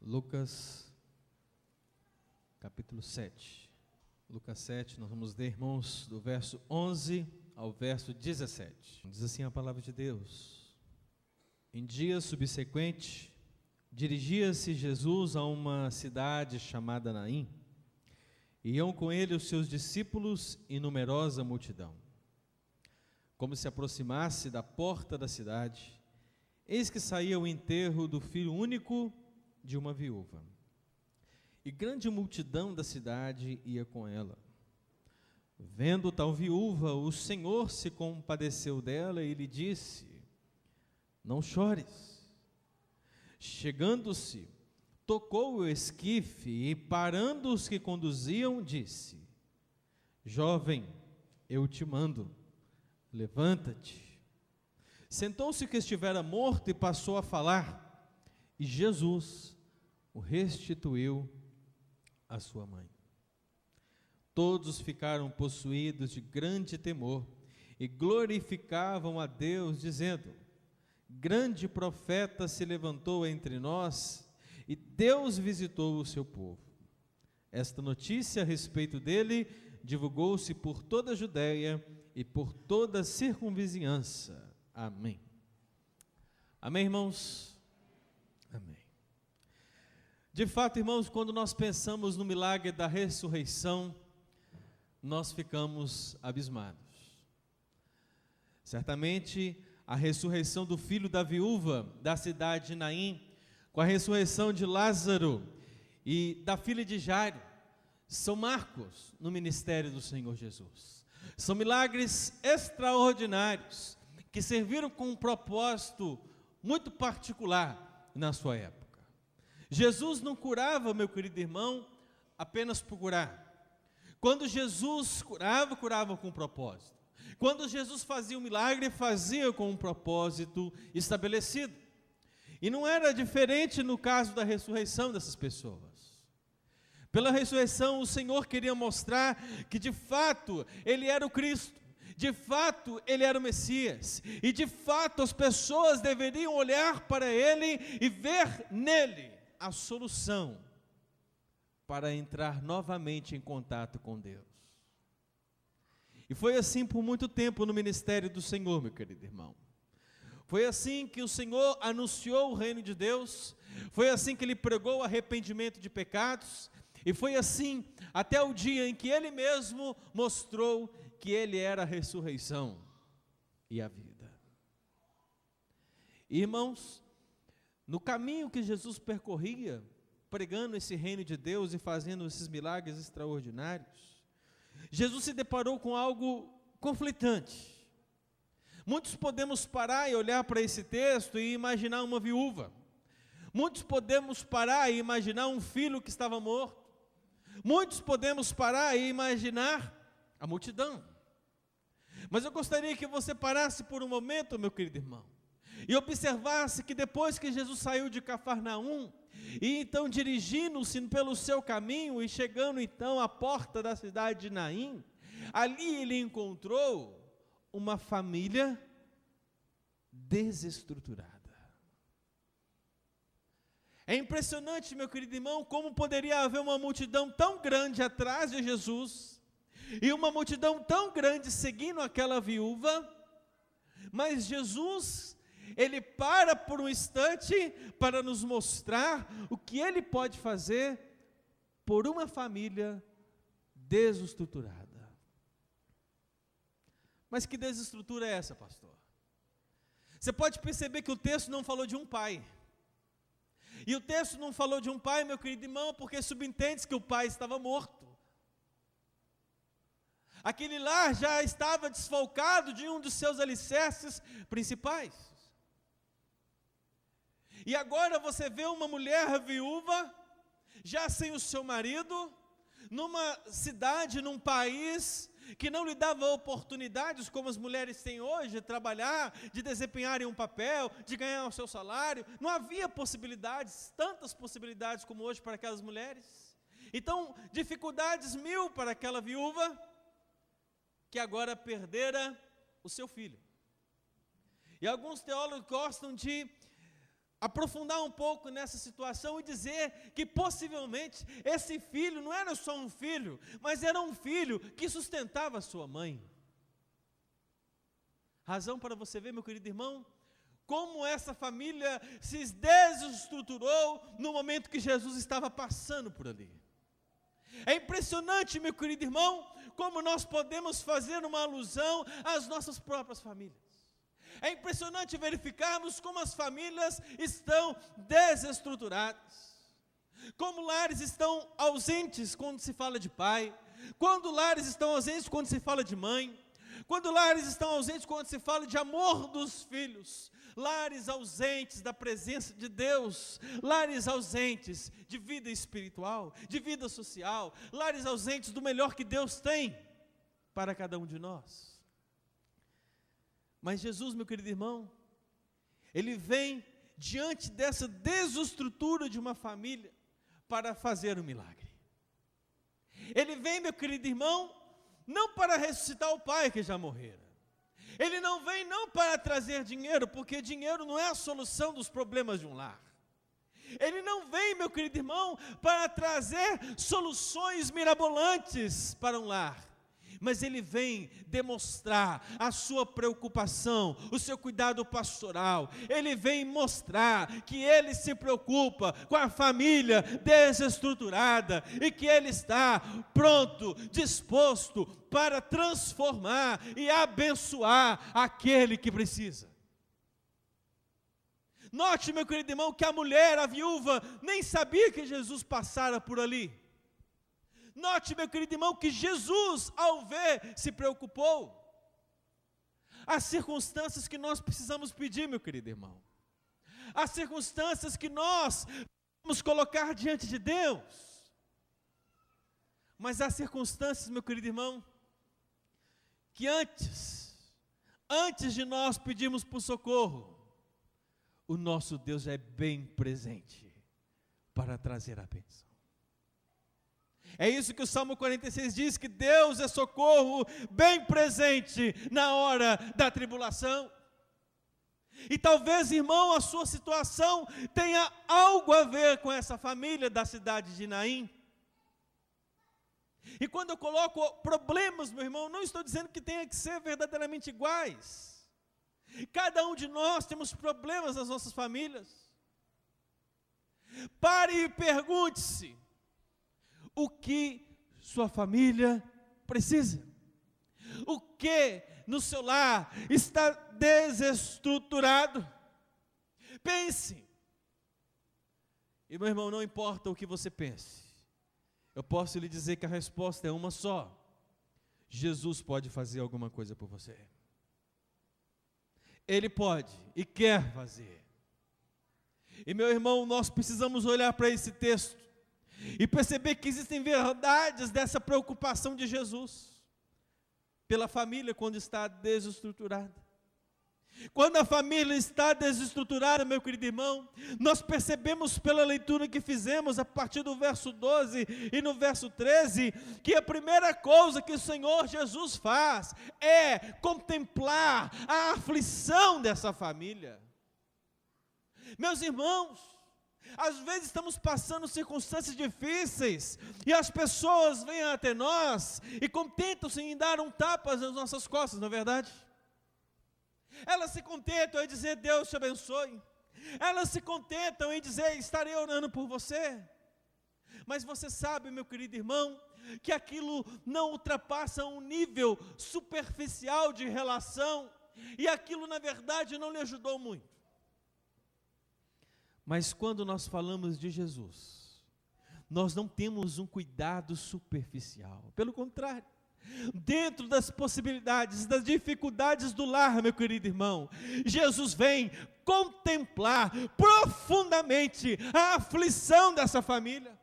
Lucas, capítulo 7. Lucas 7, nós vamos ler, irmãos, do verso 11 ao verso 17. Diz assim a palavra de Deus: Em dia subsequente, dirigia-se Jesus a uma cidade chamada Naim. Iam com ele os seus discípulos e numerosa multidão. Como se aproximasse da porta da cidade, eis que saía o enterro do filho único de uma viúva. E grande multidão da cidade ia com ela. Vendo tal viúva, o Senhor se compadeceu dela e lhe disse: Não chores. Chegando-se, tocou o esquife e, parando os que conduziam, disse: Jovem, eu te mando, levanta-te. Sentou-se o que estivera morto e passou a falar, e Jesus o restituiu à sua mãe. Todos ficaram possuídos de grande temor e glorificavam a Deus, dizendo: Grande profeta se levantou entre nós e Deus visitou o seu povo. Esta notícia a respeito dele divulgou-se por toda a Judéia e por toda a circunvizinhança. Amém. Amém, irmãos? Amém. De fato, irmãos, quando nós pensamos no milagre da ressurreição, nós ficamos abismados. Certamente, a ressurreição do filho da viúva da cidade de Naim, com a ressurreição de Lázaro e da filha de Jairo, são marcos no ministério do Senhor Jesus. São milagres extraordinários que serviram com um propósito muito particular na sua época. Jesus não curava, meu querido irmão, apenas por curar. Quando Jesus curava, curava com um propósito. Quando Jesus fazia um milagre, fazia com um propósito estabelecido. E não era diferente no caso da ressurreição dessas pessoas. Pela ressurreição, o Senhor queria mostrar que de fato Ele era o Cristo, de fato Ele era o Messias, e de fato as pessoas deveriam olhar para Ele e ver nele a solução para entrar novamente em contato com Deus. E foi assim por muito tempo no ministério do Senhor, meu querido irmão. Foi assim que o Senhor anunciou o reino de Deus, foi assim que Ele pregou o arrependimento de pecados, e foi assim até o dia em que Ele mesmo mostrou que Ele era a ressurreição e a vida. Irmãos, no caminho que Jesus percorria, pregando esse reino de Deus e fazendo esses milagres extraordinários, Jesus se deparou com algo conflitante. Muitos podemos parar e olhar para esse texto e imaginar uma viúva. Muitos podemos parar e imaginar um filho que estava morto. Muitos podemos parar e imaginar a multidão. Mas eu gostaria que você parasse por um momento, meu querido irmão, e observasse que depois que Jesus saiu de Cafarnaum, e então dirigindo-se pelo seu caminho e chegando então à porta da cidade de Naim, ali ele encontrou uma família desestruturada. É impressionante, meu querido irmão, como poderia haver uma multidão tão grande atrás de Jesus, e uma multidão tão grande seguindo aquela viúva, mas Jesus, Ele para por um instante para nos mostrar o que Ele pode fazer por uma família desestruturada. Mas que desestrutura é essa, pastor? Você pode perceber que o texto não falou de um pai. E o texto não falou de um pai, meu querido irmão, porque subentende-se que o pai estava morto. Aquele lar já estava desfalcado de um dos seus alicerces principais. E agora você vê uma mulher viúva, já sem o seu marido, numa cidade, num país que não lhe dava oportunidades como as mulheres têm hoje, de trabalhar, de desempenharem um papel, de ganhar o seu salário. Não havia possibilidades, tantas possibilidades como hoje para aquelas mulheres. Então, dificuldades mil para aquela viúva, que agora perdera o seu filho. E alguns teólogos gostam de aprofundar um pouco nessa situação e dizer que possivelmente esse filho não era só um filho, mas era um filho que sustentava a sua mãe. Razão para você ver, meu querido irmão, como essa família se desestruturou no momento que Jesus estava passando por ali. É impressionante, meu querido irmão, como nós podemos fazer uma alusão às nossas próprias famílias. É impressionante verificarmos como as famílias estão desestruturadas, como lares estão ausentes quando se fala de pai, quando lares estão ausentes quando se fala de mãe, quando lares estão ausentes quando se fala de amor dos filhos, lares ausentes da presença de Deus, lares ausentes de vida espiritual, de vida social, lares ausentes do melhor que Deus tem para cada um de nós. Mas Jesus, meu querido irmão, Ele vem diante dessa desestrutura de uma família para fazer um milagre. Ele vem, meu querido irmão, não para ressuscitar o pai que já morrera. Ele não vem não para trazer dinheiro, porque dinheiro não é a solução dos problemas de um lar. Ele não vem, meu querido irmão, para trazer soluções mirabolantes para um lar. Mas Ele vem demonstrar a sua preocupação, o seu cuidado pastoral. Ele vem mostrar que Ele se preocupa com a família desestruturada e que Ele está pronto, disposto para transformar e abençoar aquele que precisa. Note, meu querido irmão, que a mulher, a viúva, nem sabia que Jesus passara por ali. Note, meu querido irmão, que Jesus, ao ver, se preocupou. As circunstâncias que nós precisamos pedir, meu querido irmão. As circunstâncias que nós vamos colocar diante de Deus. Mas há circunstâncias, meu querido irmão, que antes de nós pedirmos por socorro, o nosso Deus é bem presente para trazer a bênção. É isso que o Salmo 46 diz, que Deus é socorro bem presente na hora da tribulação. E talvez, irmão, a sua situação tenha algo a ver com essa família da cidade de Naim. E quando eu coloco problemas, meu irmão, não estou dizendo que tenha que ser verdadeiramente iguais. Cada um de nós temos problemas nas nossas famílias. Pare e pergunte-se: o que sua família precisa? O que no seu lar está desestruturado? Pense. E, meu irmão, não importa o que você pense, eu posso lhe dizer que a resposta é uma só: Jesus pode fazer alguma coisa por você. Ele pode e quer fazer. E, meu irmão, nós precisamos olhar para esse texto e perceber que existem verdades dessa preocupação de Jesus pela família quando está desestruturada. Quando a família está desestruturada, meu querido irmão, nós percebemos pela leitura que fizemos a partir do verso 12 e no verso 13, que a primeira coisa que o Senhor Jesus faz é contemplar a aflição dessa família. Meus irmãos, às vezes estamos passando circunstâncias difíceis e as pessoas vêm até nós e contentam-se em dar um tapa nas nossas costas, não é verdade? Elas se contentam em dizer: Deus te abençoe. Elas se contentam em dizer: estarei orando por você. Mas você sabe, meu querido irmão, que aquilo não ultrapassa um nível superficial de relação e aquilo na verdade não lhe ajudou muito. Mas quando nós falamos de Jesus, nós não temos um cuidado superficial. Pelo contrário, dentro das possibilidades, das dificuldades do lar, meu querido irmão, Jesus vem contemplar profundamente a aflição dessa família.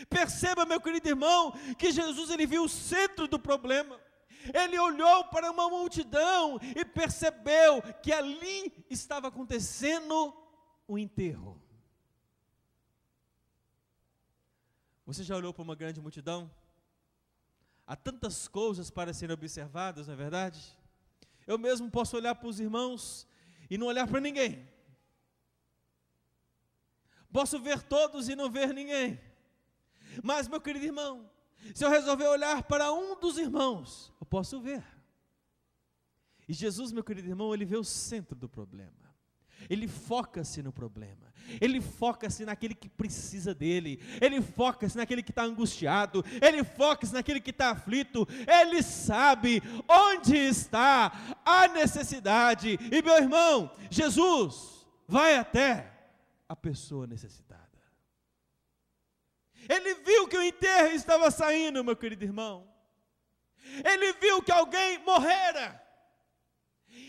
Perceba, meu querido irmão, que Jesus, ele viu o centro do problema. Ele olhou para uma multidão e percebeu que ali estava acontecendo um enterro. Você já olhou para uma grande multidão? Há tantas coisas para serem observadas, não é verdade? Eu mesmo posso olhar para os irmãos e não olhar para ninguém. Posso ver todos e não ver ninguém. Mas, meu querido irmão, se eu resolver olhar para um dos irmãos, eu posso ver. E Jesus, meu querido irmão, ele vê o centro do problema. Ele foca-se no problema, ele foca-se naquele que precisa dele, ele foca-se naquele que está angustiado, ele foca-se naquele que está aflito, ele sabe onde está a necessidade. E meu irmão, Jesus vai até a pessoa necessitada. Ele viu que o enterro estava saindo, meu querido irmão, ele viu que alguém morrera.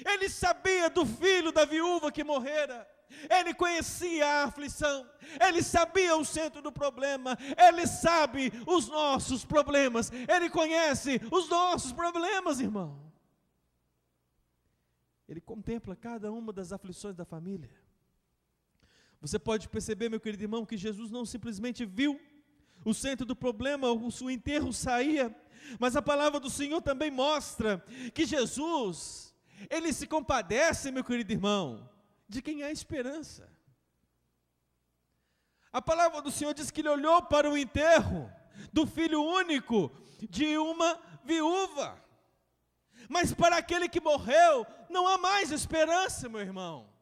Ele sabia do filho da viúva que morrera, ele conhecia a aflição, ele sabia o centro do problema, ele sabe os nossos problemas, ele conhece os nossos problemas, irmão. Ele contempla cada uma das aflições da família. Você pode perceber, meu querido irmão, que Jesus não simplesmente viu o centro do problema, o enterro saía, mas a palavra do Senhor também mostra que Jesus, ele se compadece, meu querido irmão, de quem há esperança. A palavra do Senhor diz que ele olhou para o enterro do filho único de uma viúva. Mas para aquele que morreu, não há mais esperança, meu irmão.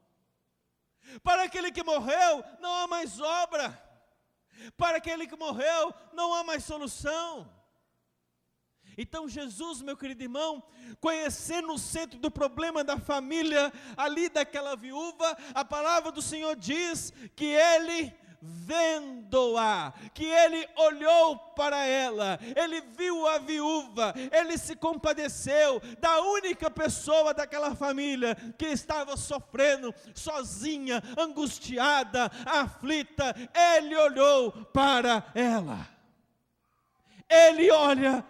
Para aquele que morreu, não há mais obra. Para aquele que morreu, não há mais solução. Então Jesus, meu querido irmão, conhecendo o centro do problema da família, ali daquela viúva, a palavra do Senhor diz que ele, vendo-a, que ele olhou para ela, ele viu a viúva, ele se compadeceu da única pessoa daquela família que estava sofrendo, sozinha, angustiada, aflita, ele olhou para ela. Ele olha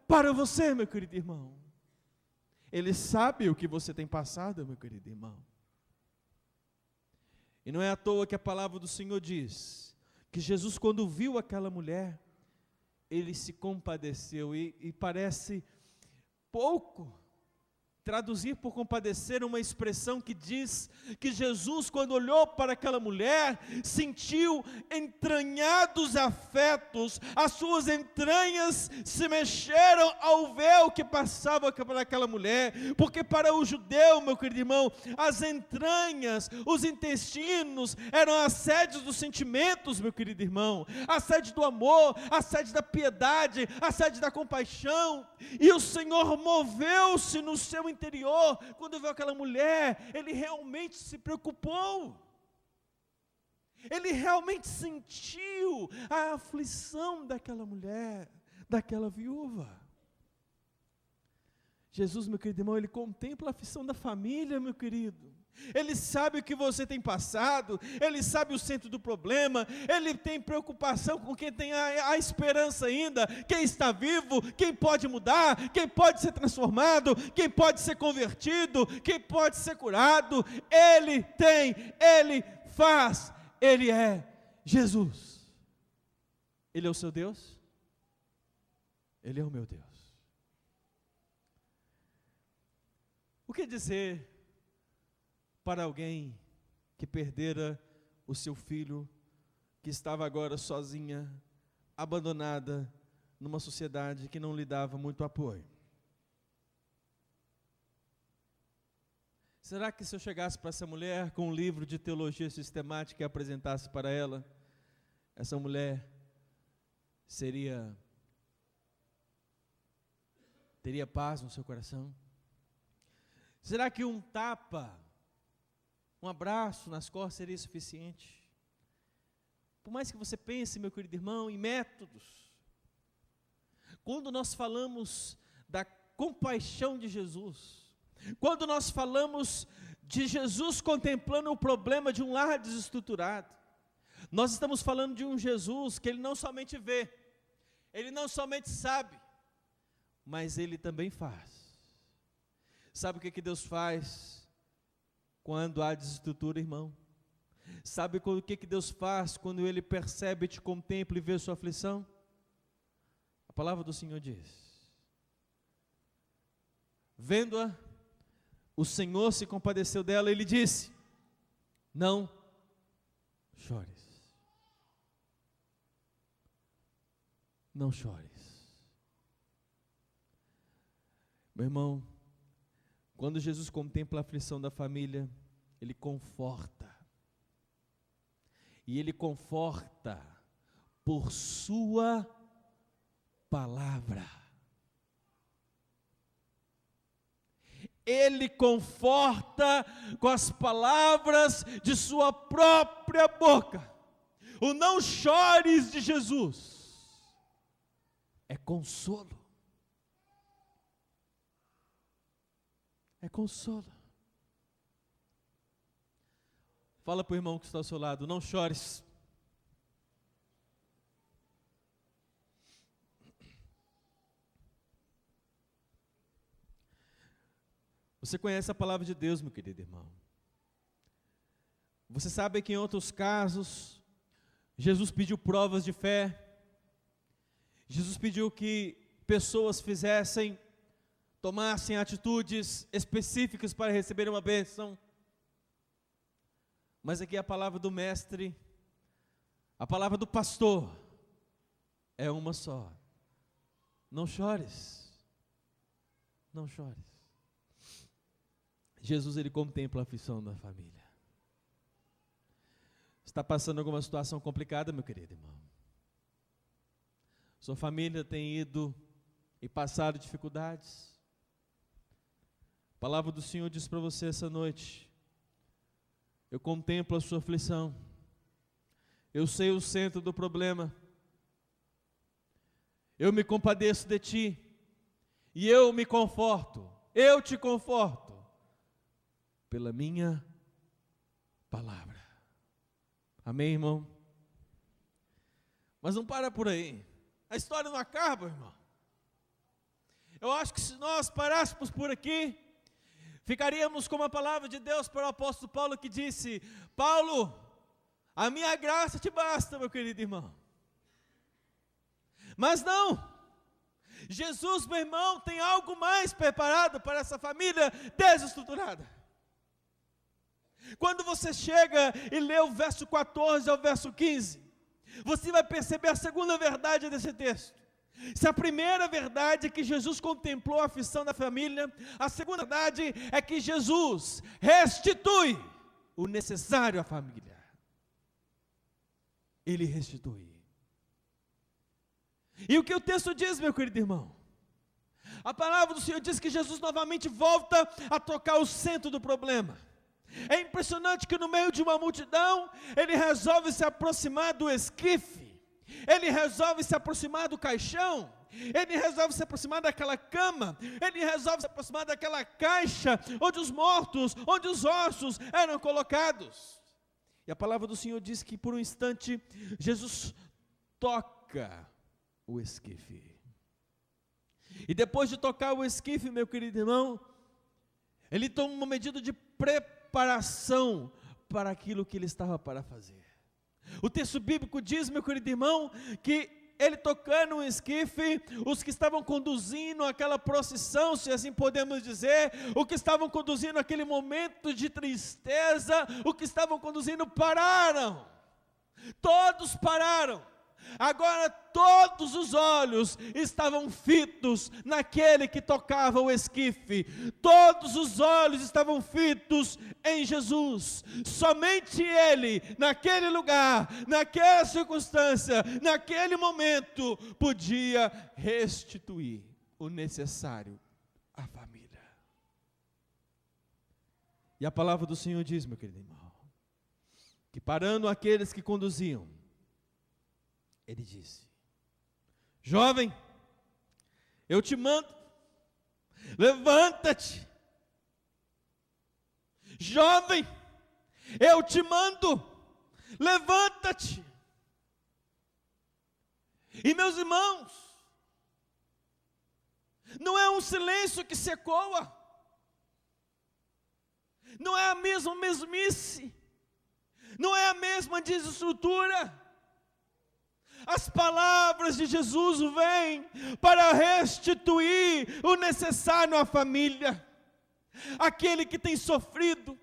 para você, meu querido irmão. Ele sabe o que você tem passado, meu querido irmão. E não é à toa que a palavra do Senhor diz que Jesus, quando viu aquela mulher, ele se compadeceu, e parece pouco traduzir por compadecer uma expressão que diz que Jesus, quando olhou para aquela mulher, sentiu entranhados afetos, as suas entranhas se mexeram ao ver o que passava para aquela mulher, porque para o judeu, meu querido irmão, as entranhas, os intestinos, eram a sede dos sentimentos, meu querido irmão, a sede do amor, a sede da piedade, a sede da compaixão, e o Senhor moveu-se no seu interior, quando viu aquela mulher, ele realmente se preocupou, ele realmente sentiu a aflição daquela mulher, daquela viúva. Jesus, meu querido irmão, ele contempla a aflição da família, meu querido. Ele sabe o que você tem passado, ele sabe o centro do problema, ele tem preocupação com quem tem a esperança ainda, quem está vivo, quem pode mudar, quem pode ser transformado, quem pode ser convertido, quem pode ser curado. Ele tem, ele faz, ele é Jesus. Ele é o seu Deus? Ele é o meu Deus. O que dizer para alguém que perdera o seu filho, que estava agora sozinha, abandonada, numa sociedade que não lhe dava muito apoio? Será que se eu chegasse para essa mulher com um livro de teologia sistemática e apresentasse para ela, essa mulher teria paz no seu coração? Será que um tapa, um abraço nas costas seria suficiente? Por mais que você pense, meu querido irmão, em métodos, quando nós falamos da compaixão de Jesus, quando nós falamos de Jesus contemplando o problema de um lar desestruturado, nós estamos falando de um Jesus que ele não somente vê, ele não somente sabe, mas ele também faz. Sabe o que Deus faz quando há desestrutura, irmão? Sabe o que Deus faz quando ele percebe, te contempla e vê sua aflição? A palavra do Senhor diz: vendo-a, o Senhor se compadeceu dela e lhe disse: não chores. não chores. Meu irmão, quando Jesus contempla a aflição da família, Ele conforta. E Ele conforta por sua palavra. Ele conforta com as palavras de sua própria boca. O não chores de Jesus é consolo. É consolo. Fala para o irmão que está ao seu lado, não chores. Você conhece a palavra de Deus, meu querido irmão. Você sabe que em outros casos, Jesus pediu provas de fé. Jesus pediu que pessoas tomassem atitudes específicas para receber uma bênção. Mas aqui a palavra do mestre, a palavra do pastor, é uma só. Não chores. Não chores. Jesus, Ele contempla a aflição da família. Está passando alguma situação complicada, meu querido irmão? Sua família tem ido e passado dificuldades? A palavra do Senhor diz para você essa noite: eu contemplo a sua aflição, eu sei o centro do problema, eu me compadeço de ti, e eu me conforto, eu te conforto, pela minha palavra. Amém, irmão? Mas não para por aí. A história não acaba, irmão. Eu acho que se nós parássemos por aqui, ficaríamos com a palavra de Deus para o apóstolo Paulo, que disse: Paulo, a minha graça te basta, meu querido irmão. Mas não, Jesus, meu irmão, tem algo mais preparado para essa família desestruturada. Quando você chega e lê o verso 14 ao verso 15, você vai perceber a segunda verdade desse texto. Se a primeira verdade é que Jesus contemplou a aflição da família, a segunda verdade é que Jesus restitui o necessário à família. Ele restitui. E o que o texto diz, meu querido irmão? A palavra do Senhor diz que Jesus novamente volta a tocar o centro do problema. É impressionante que no meio de uma multidão, Ele resolve se aproximar do esquife, Ele resolve se aproximar do caixão, Ele resolve se aproximar daquela cama, Ele resolve se aproximar daquela caixa, onde os mortos, onde os ossos eram colocados. E a palavra do Senhor diz que por um instante, Jesus toca o esquife. E depois de tocar o esquife, meu querido irmão, Ele toma uma medida de preparação para aquilo que Ele estava para fazer. O texto bíblico diz, meu querido irmão, que Ele tocando um esquife, os que estavam conduzindo aquela procissão, se assim podemos dizer, o que estavam conduzindo aquele momento de tristeza, o que estavam conduzindo pararam. Todos pararam. Agora todos os olhos estavam fitos naquele que tocava o esquife. Todos os olhos estavam fitos em Jesus. Somente Ele, naquele lugar, naquela circunstância, naquele momento, podia restituir o necessário à família. E a palavra do Senhor diz, meu querido irmão, que parando aqueles que conduziam, Ele disse: jovem, eu te mando, levanta-te. Jovem, eu te mando, levanta-te. E meus irmãos, não é um silêncio que se ecoa, não é a mesma mesmice, não é a mesma desestrutura. As palavras de Jesus vêm para restituir o necessário à família. Aquele que tem sofrido,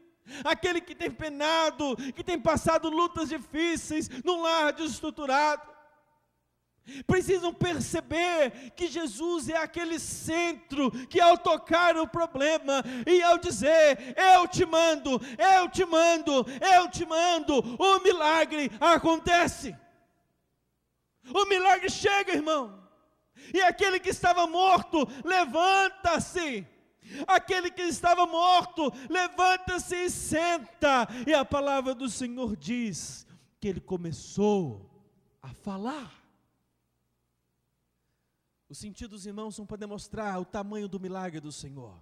aquele que tem penado, que tem passado lutas difíceis num lar desestruturado. precisam perceber que Jesus é aquele centro que, ao tocar o problema e ao dizer, eu te mando, eu te mando, eu te mando, o milagre acontece. O milagre chega, irmão. E aquele que estava morto, levanta-se. Aquele que estava morto, levanta-se e senta. E a palavra do Senhor diz que ele começou a falar. Os sentidos, irmãos, são para demonstrar o tamanho do milagre do Senhor.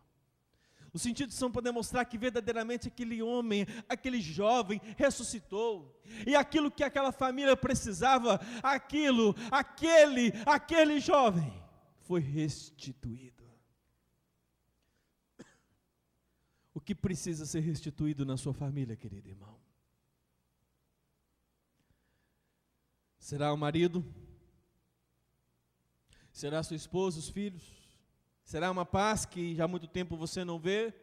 Os sentidos são para demonstrar que verdadeiramente aquele homem, aquele jovem ressuscitou. E aquilo que aquela família precisava, aquele jovem foi restituído. O que precisa ser restituído na sua família, querido irmão? Será o marido? Será sua esposa, os filhos? Será uma paz que já há muito tempo você não vê?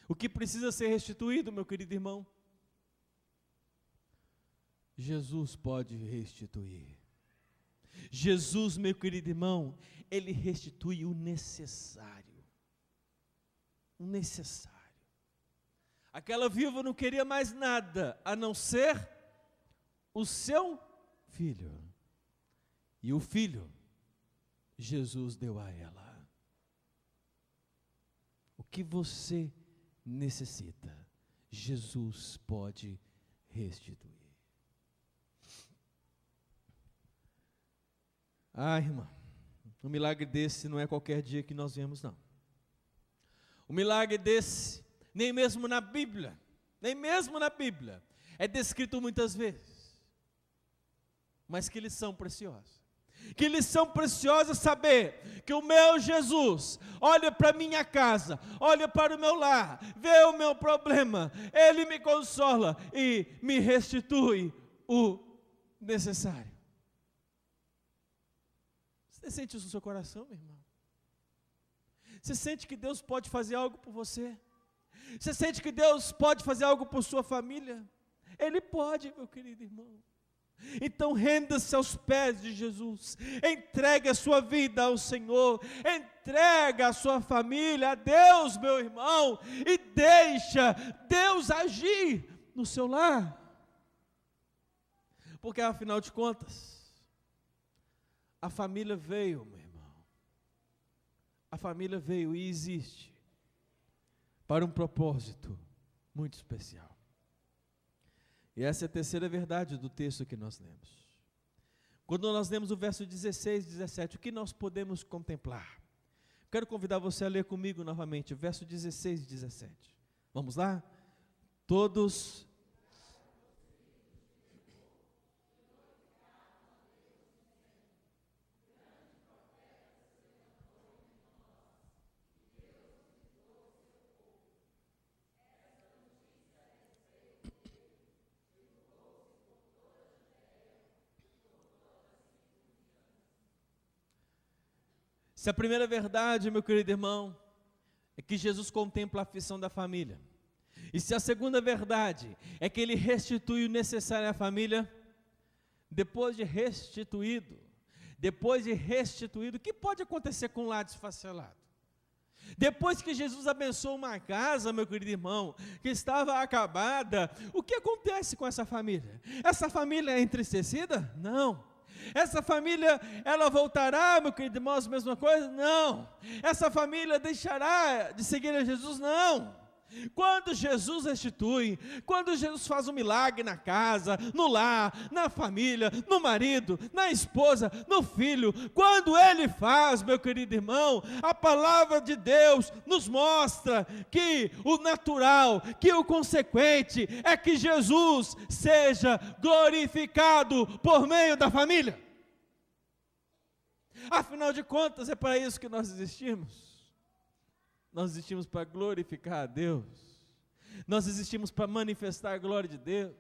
O que precisa ser restituído, meu querido irmão? Jesus pode restituir. Jesus, meu querido irmão, Ele restitui o necessário. O necessário. Aquela viúva não queria mais nada, a não ser o seu filho. E o filho, Jesus deu a ela. O que você necessita, Jesus pode restituir. Irmã, um milagre desse não é qualquer dia que nós vemos, não. Um milagre desse, nem mesmo na Bíblia, é descrito muitas vezes. Mas que lição preciosa. Que lição preciosa saber que o meu Jesus olha para a minha casa, olha para o meu lar, vê o meu problema, Ele me consola e me restitui o necessário. Você sente isso no seu coração, meu irmão? Você sente que Deus pode fazer algo por você? Você sente que Deus pode fazer algo por sua família? Ele pode, meu querido irmão. Então renda-se aos pés de Jesus, entregue a sua vida ao Senhor, entrega a sua família a Deus, meu irmão, e deixa Deus agir no seu lar, porque afinal de contas, a família veio, meu irmão, a família veio e existe para um propósito muito especial. E essa é a terceira verdade do texto que nós lemos. Quando nós lemos o verso 16 e 17, o que nós podemos contemplar? Quero convidar você a ler comigo novamente, o verso 16 e 17. Vamos lá? Todos. Se a primeira verdade, meu querido irmão, é que Jesus contempla a aflição da família, e se a segunda verdade é que Ele restitui o necessário à família, depois de restituído, o que pode acontecer com um lar desfacelado? Depois que Jesus abençoou uma casa, meu querido irmão, que estava acabada, o que acontece com essa família? Essa família é entristecida? Não. Essa família, ela voltará, meu querido irmão, a mesma coisa? Não. Essa família deixará de seguir a Jesus? Não. Quando Jesus restitui, quando Jesus faz um milagre na casa, no lar, na família, no marido, na esposa, no filho, quando Ele faz, meu querido irmão, a palavra de Deus nos mostra que o natural, que o consequente é que Jesus seja glorificado por meio da família. Afinal de contas, é para isso que nós existimos. Nós existimos para glorificar a Deus. Nós existimos para manifestar a glória de Deus.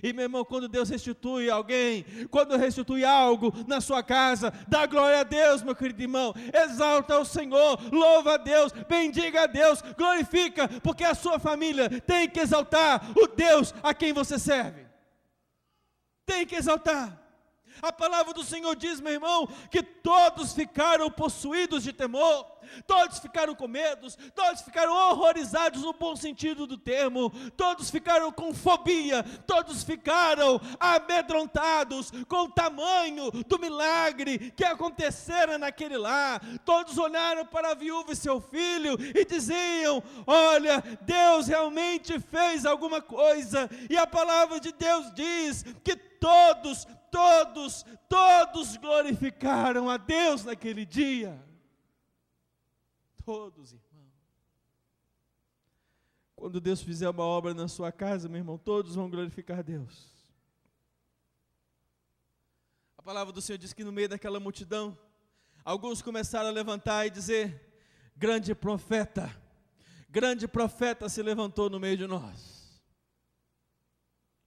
E meu irmão, quando Deus restitui alguém, quando restitui algo na sua casa, dá glória a Deus, meu querido irmão. Exalta o Senhor, louva a Deus, bendiga a Deus, glorifica, porque a sua família tem que exaltar o Deus a quem você serve. Tem que exaltar. A palavra do Senhor diz, meu irmão, que todos ficaram possuídos de temor, todos ficaram com medos, todos ficaram horrorizados no bom sentido do termo, todos ficaram com fobia, todos ficaram amedrontados com o tamanho do milagre que acontecera naquele lar. Todos olharam para a viúva e seu filho e diziam: olha, Deus realmente fez alguma coisa. E a palavra de Deus diz que todos glorificaram a Deus naquele dia. Todos, irmão. Quando Deus fizer uma obra na sua casa, meu irmão, todos vão glorificar a Deus. A palavra do Senhor diz que no meio daquela multidão, alguns começaram a levantar e dizer: grande profeta se levantou no meio de nós.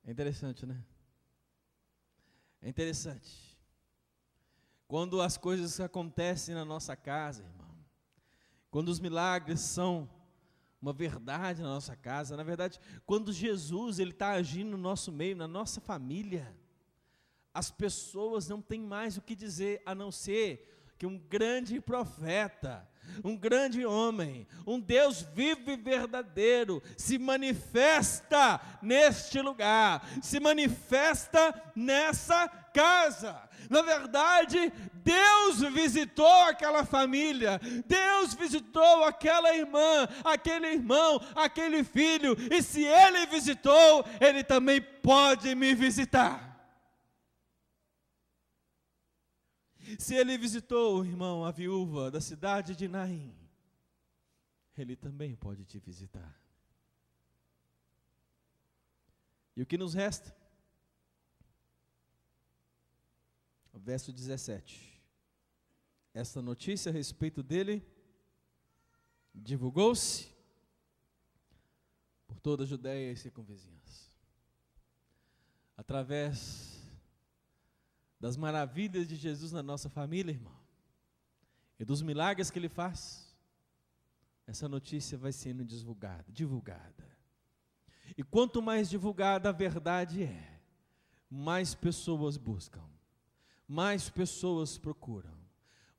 É interessante, né? É interessante. Quando as coisas acontecem na nossa casa, irmão, quando os milagres são uma verdade na nossa casa, na verdade, quando Jesus está agindo no nosso meio, na nossa família, as pessoas não têm mais o que dizer, a não ser que um grande profeta, um grande homem, um Deus vivo e verdadeiro, se manifesta neste lugar, se manifesta nessa casa. Na verdade, Deus visitou aquela família, Deus visitou aquela irmã, aquele irmão, aquele filho, e se Ele visitou, Ele também pode me visitar. Se Ele visitou, irmão, a viúva da cidade de Naim, Ele também pode te visitar. E o que nos resta? O verso 17. Esta notícia a respeito dele divulgou-se por toda a Judéia e circunvizinhança. Através das maravilhas de Jesus na nossa família, irmão, e dos milagres que Ele faz, essa notícia vai sendo divulgada. E quanto mais divulgada a verdade é, mais pessoas buscam, mais pessoas procuram,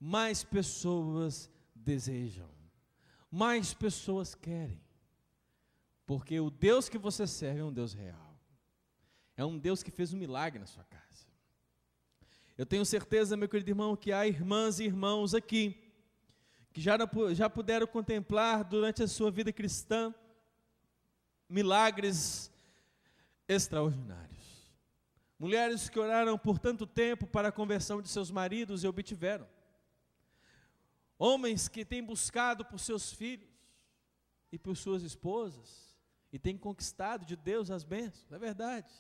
mais pessoas desejam, mais pessoas querem, porque o Deus que você serve é um Deus real, é um Deus que fez um milagre na sua casa. Eu tenho certeza, meu querido irmão, que há irmãs e irmãos aqui que já puderam contemplar durante a sua vida cristã milagres extraordinários. Mulheres que oraram por tanto tempo para a conversão de seus maridos e obtiveram. Homens que têm buscado por seus filhos e por suas esposas e têm conquistado de Deus as bênçãos, é verdade.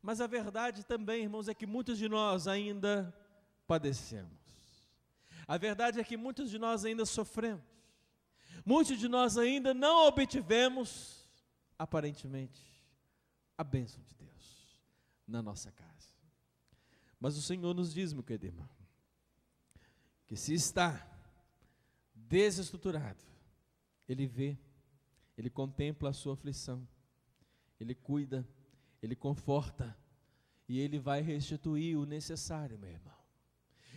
Mas a verdade também, irmãos, é que muitos de nós ainda padecemos. A verdade é que muitos de nós ainda sofremos. Muitos de nós ainda não obtivemos, aparentemente, a bênção de Deus na nossa casa. Mas o Senhor nos diz, meu querido irmão, que se está desestruturado, Ele vê, Ele contempla a sua aflição, Ele cuida, Ele conforta, e Ele vai restituir o necessário, meu irmão.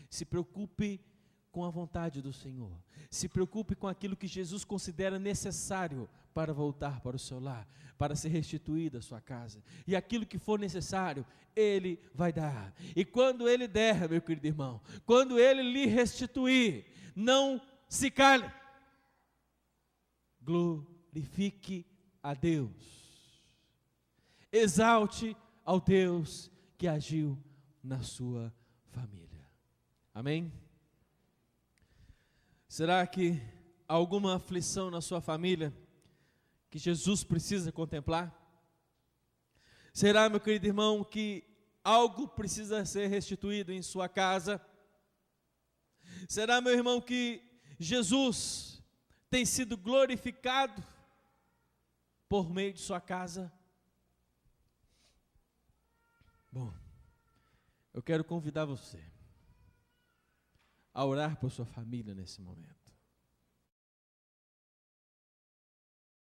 Se preocupe com a vontade do Senhor, se preocupe com aquilo que Jesus considera necessário para voltar para o seu lar, para ser restituída a sua casa, e aquilo que for necessário, Ele vai dar. E quando Ele der, meu querido irmão, quando Ele lhe restituir, não se cale, glorifique a Deus, exalte ao Deus que agiu na sua família. Amém? Será que há alguma aflição na sua família que Jesus precisa contemplar? Será, meu querido irmão, que algo precisa ser restituído em sua casa? Será, meu irmão, que Jesus tem sido glorificado por meio de sua casa? Bom, eu quero convidar você a orar por sua família nesse momento.